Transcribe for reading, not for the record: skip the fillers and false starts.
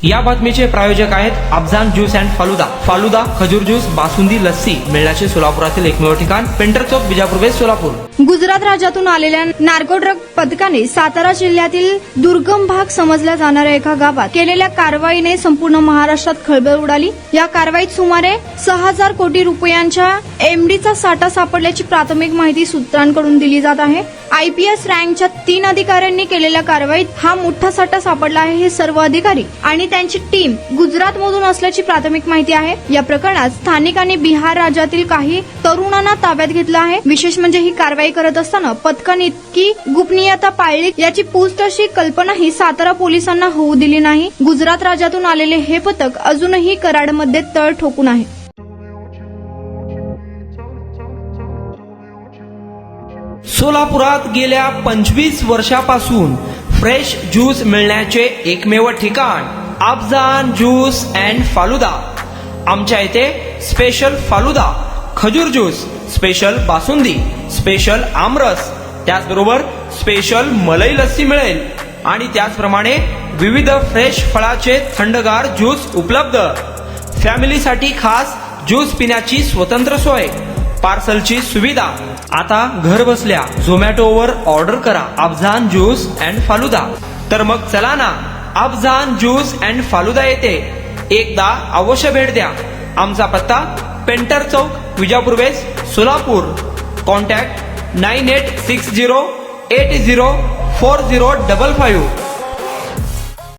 या बातमीचे प्रायोजक आहेत अफजान ज्यूस अँड फालुदा। फालुदा, खजूर ज्यूस, बासुंदी, लस्सी मिळण्याचे सोलापुरातील एकमेव ठिकाण पेंटर चौक, बिजापूर वेस्ट, सोलापूर। गुजरात राज्यातून आलेल्या नार्को ड्रग पथकाने सातारा जिल्ह्यातील दुर्गम भाग समजल्या जाणाऱ्या एका गावात केलेल्या कारवाईने संपूर्ण महाराष्ट्रात खळबळ उडाली। या कारवाईत सुमारे 6,000 कोटी रुपयांच्या एमडीचा साठा सापडल्याची प्राथमिक माहिती सूत्रांकडून दिली जात आहे। आयपीएस रँकच्या 3 अधिकाऱ्यांनी केलेल्या कारवाईत हा मोठा साठा सापडला आहे। हे सर्व अधिकारी आणि त्यांची टीम गुजरातमधून असल्याची प्राथमिक माहिती आहे। या प्रकरणात स्थानिकांनी बिहार राज्यातील काही तरुणांना ताब्यात घेतलं आहे। विशेष म्हणजे ही कारवाई करत असताना पथकाने इतकी गोपनीयता पाळली याची पुसतशी कल्पनाही सातारा पोलिसांना होऊ दिली नाही। गुजरात राज्यातून आलेले हे पथक अजूनही कराडमध्ये तळ ठोकून आहे। सोलापुरात गेल्या 25 वर्षापासून फ्रेश ज्यूस मिळण्याचे एकमेव ठिकाण अफजान ज्यूस अँड फालुदा। आमच्या इथे स्पेशल फालुदा, खजूर ज्यूस, स्पेशल बासुंदी, स्पेशल आमरस, त्याचबरोबर स्पेशल मलाई लस्सी मिळेल आणि त्याचप्रमाणे विविध फ्रेश फळाचे थंडगार ज्यूस उपलब्ध। फॅमिलीसाठी खास ज्यूस पिण्याची स्वतंत्र सोय, पार्सलची सुविधा। आता घर बसल्या झोमॅटोवर ऑर्डर करा अफजान ज्यूस अँड फालुदा। तर मग चला ना अफजान ज्यूस अँड फालुदा येथे एकदा अवश्य भेट द्या। आमचा पत्ता पेंटर चौक, विजापूर वेस्ट, सोलापूर। कॉन्टॅक्ट 9860804055।